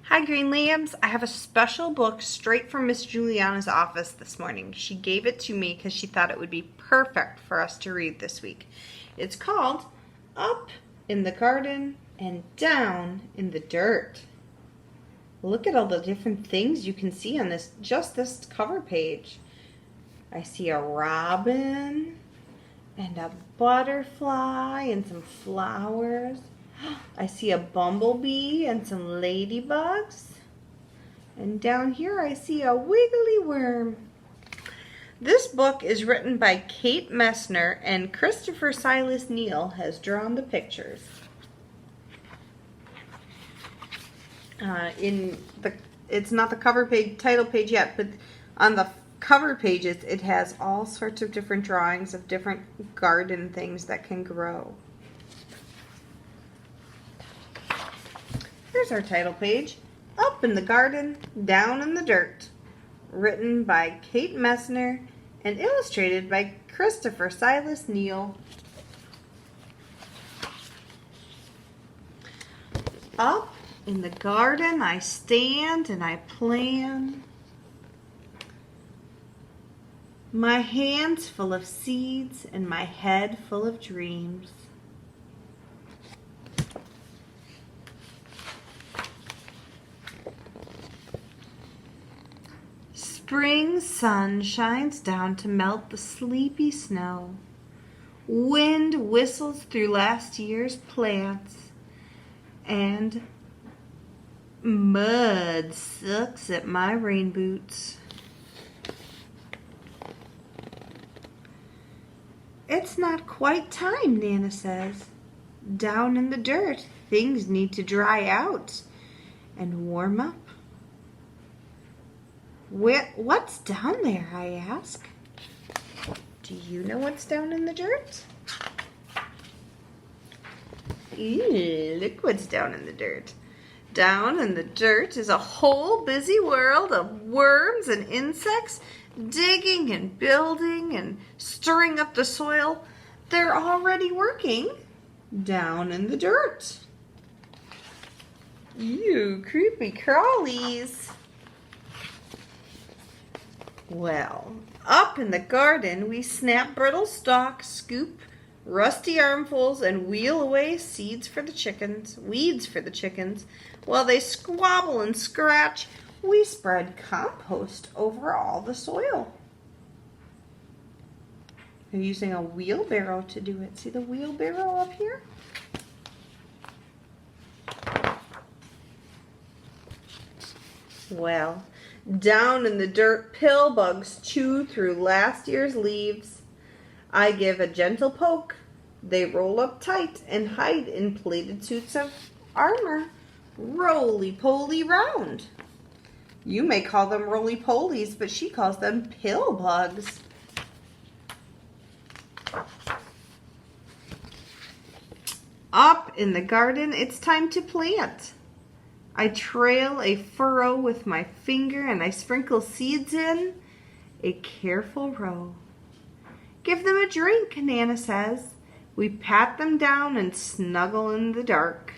Hi, Green Lambs. I have a special book straight from Miss Juliana's office this morning. She gave it to me because she thought it would be perfect for us to read this week. It's called Up in the Garden and Down in the Dirt. Look at all the different things you can see on this cover page. I see a robin and a butterfly and some flowers. I see a bumblebee and some ladybugs. And down here I see a wiggly worm. This book is written by Kate Messner, and Christopher Silas Neal has drawn the pictures. It's not the cover page, title page yet, but on the cover pages it has all sorts of different drawings of different garden things that can grow. Here's our title page, Up in the Garden, Down in the Dirt, written by Kate Messner and illustrated by Christopher Silas Neal. Up in the garden I stand and I plan, my hands full of seeds and my head full of dreams. Spring sun shines down to melt the sleepy snow. Wind whistles through last year's plants, and mud sucks at my rain boots. It's not quite time, Nana says. Down in the dirt, things need to dry out and warm up. What's down there, I ask. Do you know what's down in the dirt? Ew, look what's down in the dirt. Down in the dirt is a whole busy world of worms and insects digging and building and stirring up the soil. They're already working down in the dirt. Ew, creepy crawlies. Well, up in the garden we snap brittle stalks, scoop rusty armfuls, and wheel away weeds for the chickens. While they squabble and scratch, we spread compost over all the soil. I'm using a wheelbarrow to do it. See the wheelbarrow up here? Well, down in the dirt, pill bugs chew through last year's leaves. I give a gentle poke. They roll up tight and hide in plated suits of armor. Roly-poly round. You may call them roly-polies, but she calls them pill bugs. Up in the garden, it's time to plant. I trail a furrow with my finger and I sprinkle seeds in a careful row. Give them a drink, Nana says. We pat them down and snuggle in the dark.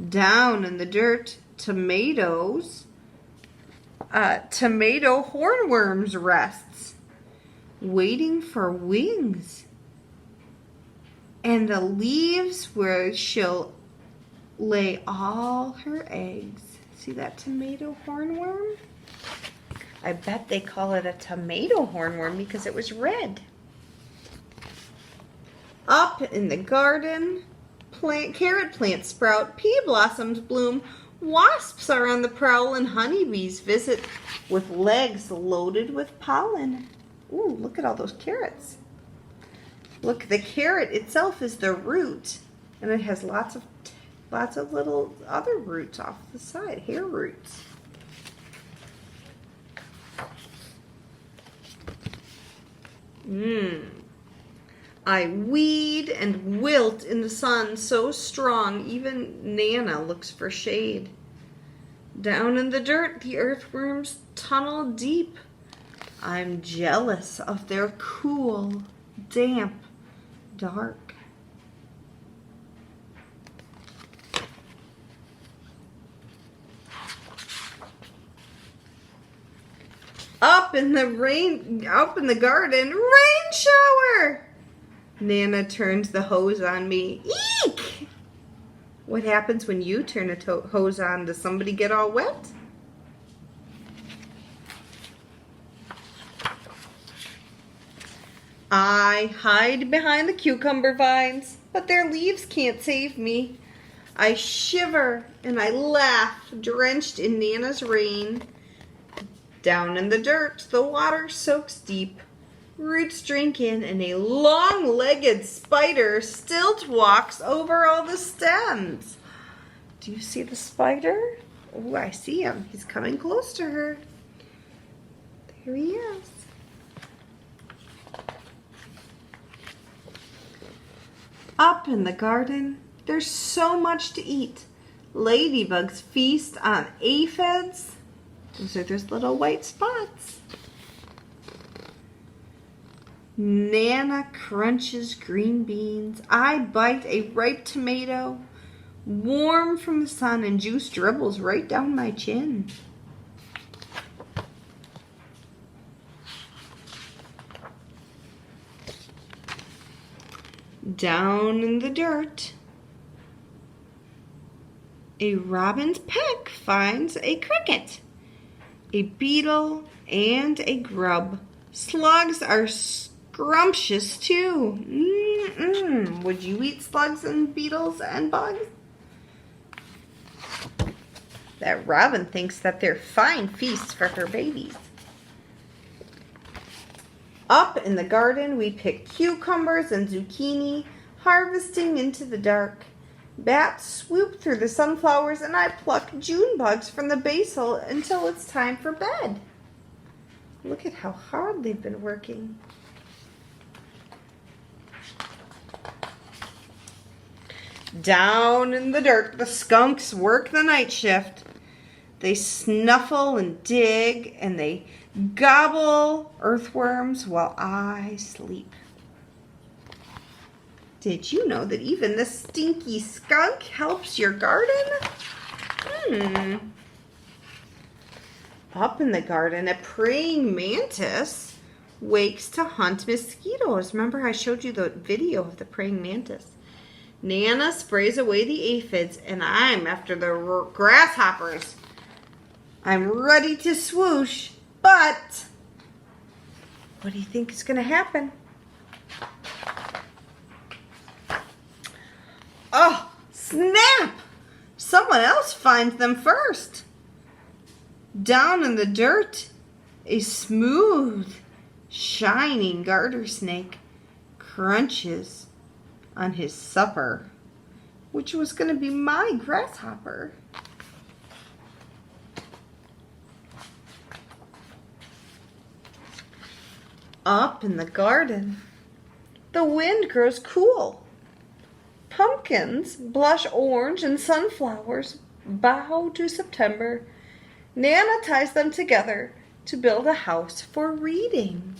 Down in the dirt, tomato hornworms rests, waiting for wings. And the leaves where she'll lay all her eggs. See that tomato hornworm? I bet they call it a tomato hornworm because it was red. Up in the garden, carrot plants sprout, pea blossoms bloom, wasps are on the prowl, and honeybees visit with legs loaded with pollen. Ooh, look at all those carrots. Look, the carrot itself is the root, and it has lots of little other roots off the side, hair roots. I weed and wilt in the sun so strong, even Nana looks for shade. Down in the dirt, the earthworms tunnel deep. I'm jealous of their cool, damp, dark. Up in the garden, rain shower! Nana turns the hose on me. Eek! What happens when you turn a hose on? Does somebody get all wet? I hide behind the cucumber vines, but their leaves can't save me. I shiver and I laugh, drenched in Nana's rain. Down in the dirt, the water soaks deep. Roots drink in, and a long-legged spider stilt walks over all the stems. Do you see the spider? Oh, I see him. He's coming close to her. There he is. Up in the garden, there's so much to eat. Ladybugs feast on aphids. Those are those little white spots. Nana crunches green beans. I bite a ripe tomato, warm from the sun, and juice dribbles right down my chin. Down in the dirt, a robin's peck finds a cricket, a beetle, and a grub. Slugs are scrumptious too. Would you eat slugs and beetles and bugs? That robin thinks that they're fine feasts for her babies. Up in the garden, we pick cucumbers and zucchini, harvesting into the dark. Bats swoop through the sunflowers, and I pluck June bugs from the basil until it's time for bed. Look at how hard they've been working. Down in the dirt, the skunks work the night shift. They snuffle and dig, and they gobble earthworms while I sleep. Did you know that even the stinky skunk helps your garden? Up in the garden, a praying mantis wakes to hunt mosquitoes. Remember I showed you the video of the praying mantis. Nana sprays away the aphids, and I'm after the grasshoppers. I'm ready to swoosh, but what do you think is going to happen? Oh, snap! Someone else finds them first. Down in the dirt, a smooth, shining garter snake crunches on his supper, which was going to be my grasshopper. Up in the garden, the wind grows cool. Pumpkins blush orange and sunflowers bow to September. Nana ties them together to build a house for reading.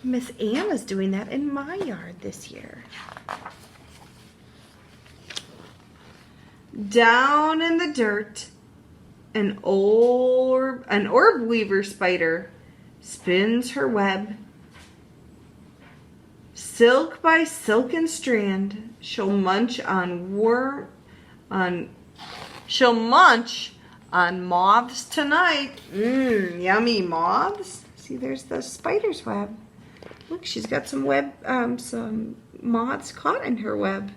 Miss Anna's doing that in my yard this year. Down in the dirt, an orb weaver spider spins her web. Silk by silken strand, she'll munch on moths tonight. Yummy moths. See, there's the spider's web. Look, she's got some moths caught in her web.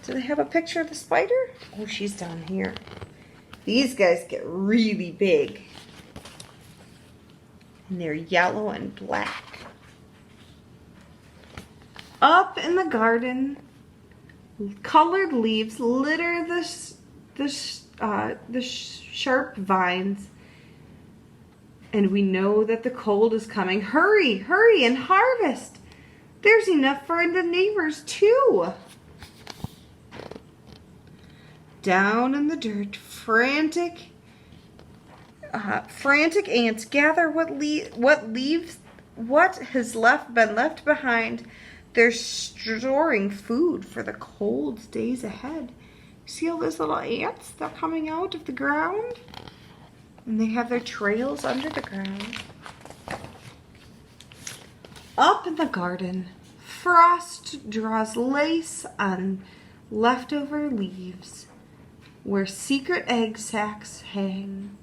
Do they have a picture of the spider? Oh, she's down here. These guys get really big. And they're yellow and black. Up in the garden, colored leaves litter the sharp vines. And we know that the cold is coming. Hurry, hurry and harvest. There's enough for the neighbors too. Down in the dirt, frantic ants gather what has been left behind. They're storing food for the cold days ahead. See all those little ants that are coming out of the ground? And they have their trails under the ground. Up in the garden, frost draws lace on leftover leaves, where secret egg sacs hang,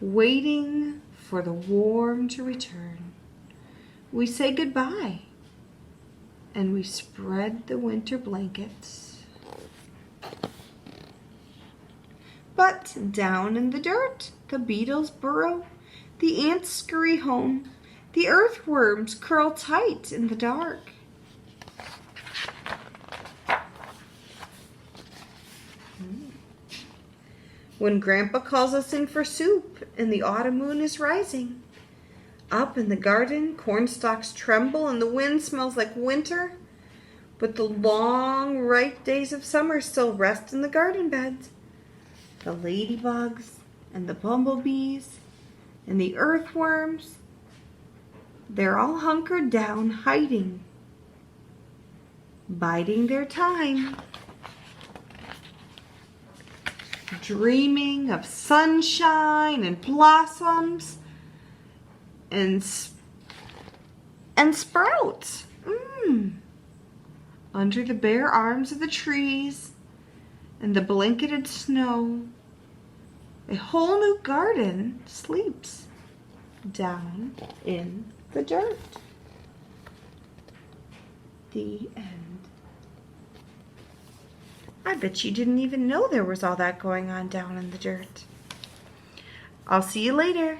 waiting for the warm to return. We say goodbye, and we spread the winter blankets. But down in the dirt, the beetles burrow, the ants scurry home, the earthworms curl tight in the dark. When Grandpa calls us in for soup and the autumn moon is rising, up in the garden, corn stalks tremble and the wind smells like winter, but the long, ripe days of summer still rest in the garden beds. The ladybugs and the bumblebees and the earthworms, they're all hunkered down, hiding, biding their time, dreaming of sunshine and blossoms and sprouts. Under the bare arms of the trees and the blanketed snow, a whole new garden sleeps down in the dirt. The end. I bet you didn't even know there was all that going on down in the dirt. I'll see you later.